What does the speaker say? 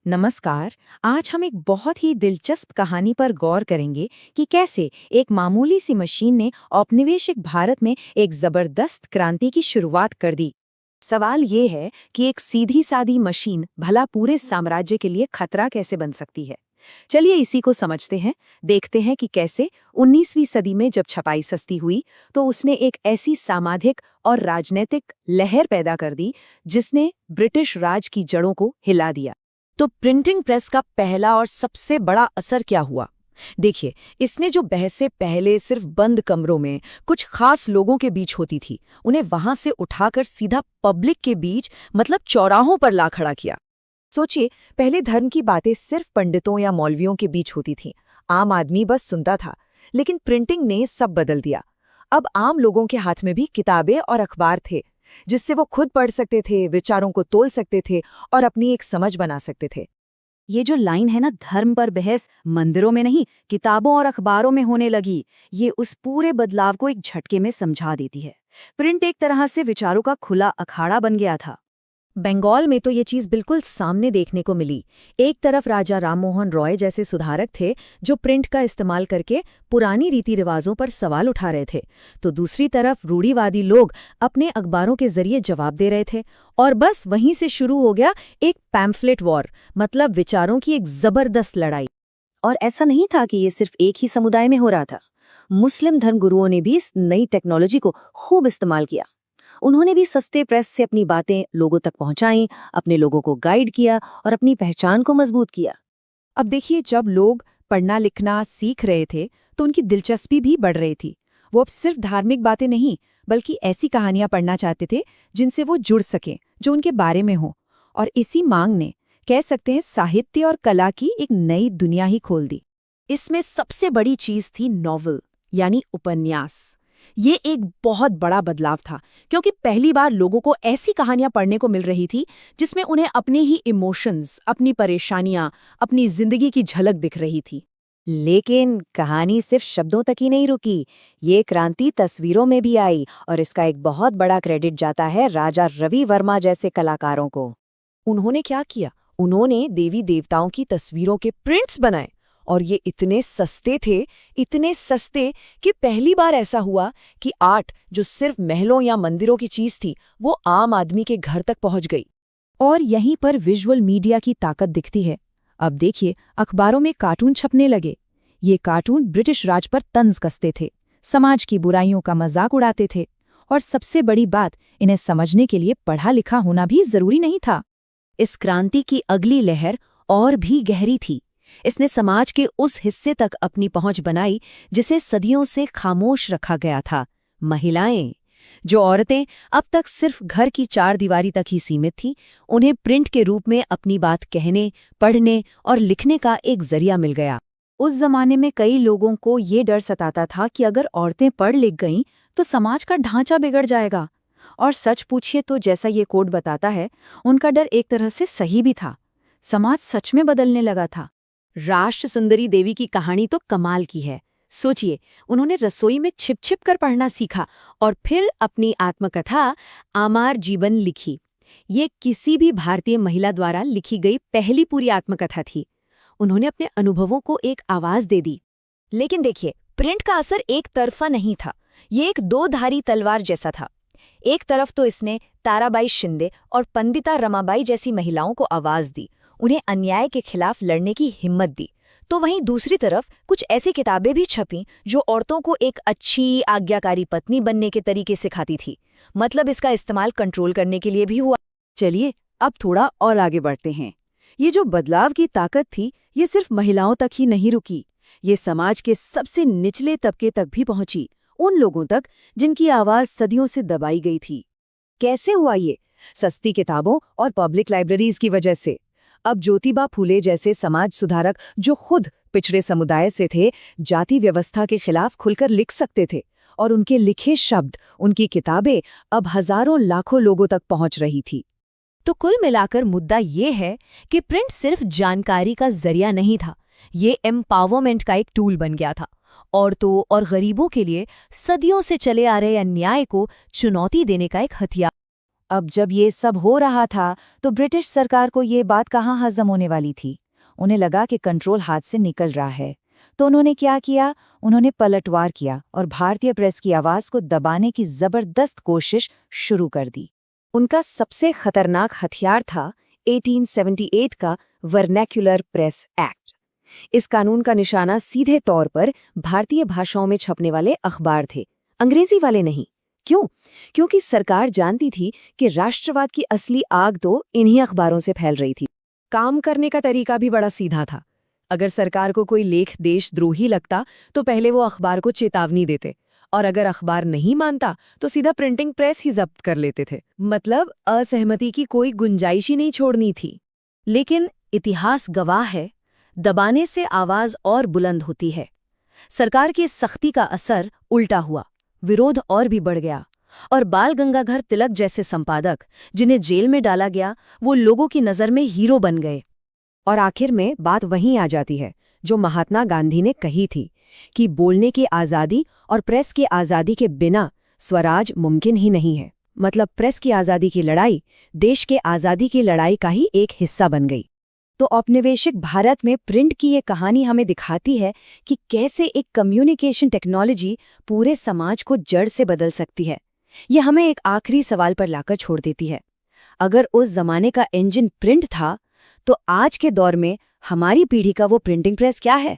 नमस्कार। आज हम एक बहुत ही दिलचस्प कहानी पर गौर करेंगे कि कैसे एक मामूली सी मशीन ने औपनिवेशिक भारत में एक जबरदस्त क्रांति की शुरुआत कर दी। सवाल ये है कि एक सीधी सादी मशीन भला पूरे साम्राज्य के लिए खतरा कैसे बन सकती है। चलिए इसी को समझते हैं। देखते हैं कि कैसे 19वीं सदी में जब छपाई सस्ती हुई तो उसने एक ऐसी सामाजिक और राजनीतिक लहर पैदा कर दी जिसने ब्रिटिश राज की जड़ों को हिला दिया। तो प्रिंटिंग प्रेस का पहला और सबसे बड़ा असर क्या हुआ? देखिए, इसने जो बहसें पहले सिर्फ बंद कमरों में कुछ खास लोगों के बीच होती थी, उन्हें वहां से उठाकर सीधा पब्लिक के बीच मतलब चौराहों पर ला खड़ा किया। सोचिए, पहले धर्म की बातें सिर्फ पंडितों या मौलवियों के बीच होती थीं, आम आदमी बस सुनता था। लेकिन प्रिंटिंग ने सब बदल दिया। अब आम लोगों के हाथ में भी किताबें और अखबार थे, जिससे वो खुद पढ़ सकते थे, विचारों को तोल सकते थे और अपनी एक समझ बना सकते थे। ये जो लाइन है ना, धर्म पर बहस मंदिरों में नहीं, किताबों और अखबारों में होने लगी, ये उस पूरे बदलाव को एक झटके में समझा देती है। प्रिंट एक तरह से विचारों का खुला अखाड़ा बन गया था। बंगाल में तो ये चीज बिल्कुल सामने देखने को मिली। एक तरफ राजा राममोहन रॉय जैसे सुधारक थे जो प्रिंट का इस्तेमाल करके पुरानी रीति रिवाजों पर सवाल उठा रहे थे, तो दूसरी तरफ रूढ़िवादी लोग अपने अखबारों के जरिए जवाब दे रहे थे। और बस वहीं से शुरू हो गया एक पैम्फलेट वॉर, मतलब विचारों की एक जबरदस्त लड़ाई। और ऐसा नहीं था कि ये सिर्फ एक ही समुदाय में हो रहा था। मुस्लिम धर्मगुरुओं ने भी इस नई टेक्नोलॉजी को खूब इस्तेमाल किया। उन्होंने भी सस्ते प्रेस से अपनी बातें लोगों तक पहुंचाईं, अपने लोगों को गाइड किया और अपनी पहचान को मजबूत किया। अब देखिए, जब लोग पढ़ना लिखना सीख रहे थे तो उनकी दिलचस्पी भी बढ़ रही थी। वो अब सिर्फ धार्मिक बातें नहीं, बल्कि ऐसी कहानियां पढ़ना चाहते थे जिनसे वो जुड़ सकें, जो उनके बारे में हो। और इसी मांग ने, कह सकते हैं, साहित्य और कला की एक नई दुनिया ही खोल दी। इसमें सबसे बड़ी चीज थी नॉवल, यानी उपन्यास। ये एक बहुत बड़ा बदलाव था, क्योंकि पहली बार लोगों को ऐसी कहानियां पढ़ने को मिल रही थी जिसमें उन्हें अपने ही इमोशंस, अपनी परेशानियां, अपनी जिंदगी की झलक दिख रही थी। लेकिन कहानी सिर्फ शब्दों तक ही नहीं रुकी। ये क्रांति तस्वीरों में भी आई, और इसका एक बहुत बड़ा क्रेडिट जाता है राजा रवि वर्मा जैसे कलाकारों को। उन्होंने क्या किया? उन्होंने देवी देवताओं की तस्वीरों के प्रिंट्स बनाए, और ये इतने सस्ते कि पहली बार ऐसा हुआ कि आर्ट जो सिर्फ महलों या मंदिरों की चीज थी, वो आम आदमी के घर तक पहुंच गई। और यहीं पर विजुअल मीडिया की ताकत दिखती है। अब देखिए, अखबारों में कार्टून छपने लगे। ये कार्टून ब्रिटिश राज पर तंज कसते थे, समाज की बुराइयों का मजाक उड़ाते थे, और सबसे बड़ी बात, इन्हें समझने के लिए पढ़ा लिखा होना भी जरूरी नहीं था। इस क्रांति की अगली लहर और भी गहरी थी। इसने समाज के उस हिस्से तक अपनी पहुंच बनाई जिसे सदियों से खामोश रखा गया था, महिलाएं। जो औरतें अब तक सिर्फ घर की चार दीवारी तक ही सीमित थीं, उन्हें प्रिंट के रूप में अपनी बात कहने, पढ़ने और लिखने का एक जरिया मिल गया। उस जमाने में कई लोगों को ये डर सताता था कि अगर औरतें पढ़ लिख गईं तो समाज का ढांचा बिगड़ जाएगा। और सच पूछिए तो जैसा ये कोड बताता है, उनका डर एक तरह से सही भी था। समाज सच में बदलने लगा था। राष्ट्र सुंदरी देवी की कहानी तो कमाल की है। सोचिए, उन्होंने रसोई में छिप छिप कर पढ़ना सीखा और फिर अपनी आत्मकथा आमार जीवन लिखी। ये किसी भी भारतीय महिला द्वारा लिखी गई पहली पूरी आत्मकथा थी। उन्होंने अपने अनुभवों को एक आवाज दे दी। लेकिन देखिए, प्रिंट का असर एक तरफा नहीं था। ये एक दो धारी तलवार जैसा था। एक तरफ तो इसने ताराबाई शिंदे और पंडिता रमाबाई जैसी महिलाओं को आवाज दी, उन्हें अन्याय के खिलाफ लड़ने की हिम्मत दी। तो वहीं दूसरी तरफ कुछ ऐसी किताबें भी छपीं जो औरतों को एक अच्छी आज्ञाकारी पत्नी बनने के तरीके सिखाती थी। मतलब इसका इस्तेमाल कंट्रोल करने के लिए भी हुआ। चलिए, अब थोड़ा और आगे बढ़ते हैं। ये जो बदलाव की ताकत थी, ये सिर्फ महिलाओं तक ही नहीं रुकी। ये समाज के सबसे निचले तबके तक भी पहुंची, उन लोगों तक जिनकी आवाज सदियों से दबाई गई थी। कैसे हुआ ये? सस्ती किताबों और पब्लिक लाइब्रेरीज की वजह से। अब ज्योतिबा फूले जैसे समाज सुधारक, जो खुद पिछड़े समुदाय से थे, जाति व्यवस्था के खिलाफ खुलकर लिख सकते थे, और उनके लिखे शब्द, उनकी किताबें अब हजारों लाखों लोगों तक पहुंच रही थी। तो कुल मिलाकर मुद्दा ये है कि प्रिंट सिर्फ जानकारी का जरिया नहीं था, ये एम्पावरमेंट का एक टूल बन गया था। औरतों और गरीबों के लिए सदियों से चले आ रहे अन्याय को चुनौती देने का एक हथियार। अब जब ये सब हो रहा था तो ब्रिटिश सरकार को ये बात कहाँ हजम होने वाली थी। उन्हें लगा कि कंट्रोल हाथ से निकल रहा है। तो उन्होंने क्या किया, उन्होंने पलटवार किया और भारतीय प्रेस की आवाज़ को दबाने की ज़बरदस्त कोशिश शुरू कर दी। उनका सबसे खतरनाक हथियार था 1878 का वर्नैक्युलर प्रेस एक्ट। इस कानून का निशाना सीधे तौर पर भारतीय भाषाओं में छपने वाले अखबार थे, अंग्रेजी वाले नहीं। क्यों? क्योंकि सरकार जानती थी कि राष्ट्रवाद की असली आग तो इन्हीं अखबारों से फैल रही थी। काम करने का तरीका भी बड़ा सीधा था। अगर सरकार को कोई लेख देशद्रोही लगता तो पहले वो अखबार को चेतावनी देते, और अगर अखबार नहीं मानता तो सीधा प्रिंटिंग प्रेस ही जब्त कर लेते थे। मतलब असहमति की कोई गुंजाइश ही नहीं छोड़नी थी। लेकिन इतिहास गवाह है, दबाने से आवाज और बुलंद होती है। सरकार की इस सख्ती का असर उल्टा हुआ, विरोध और भी बढ़ गया, और बाल गंगाधर तिलक जैसे संपादक, जिन्हें जेल में डाला गया, वो लोगों की नज़र में हीरो बन गए। और आखिर में बात वहीं आ जाती है जो महात्मा गांधी ने कही थी कि बोलने की आज़ादी और प्रेस की आज़ादी के बिना स्वराज मुमकिन ही नहीं है। मतलब प्रेस की आज़ादी की लड़ाई देश के आज़ादी की लड़ाई का ही एक हिस्सा बन गई। तो औपनिवेशिक भारत में प्रिंट की ये कहानी हमें दिखाती है कि कैसे एक कम्युनिकेशन टेक्नोलॉजी पूरे समाज को जड़ से बदल सकती है। ये हमें एक आखिरी सवाल पर लाकर छोड़ देती है। अगर उस जमाने का इंजन प्रिंट था, तो आज के दौर में हमारी पीढ़ी का वो प्रिंटिंग प्रेस क्या है?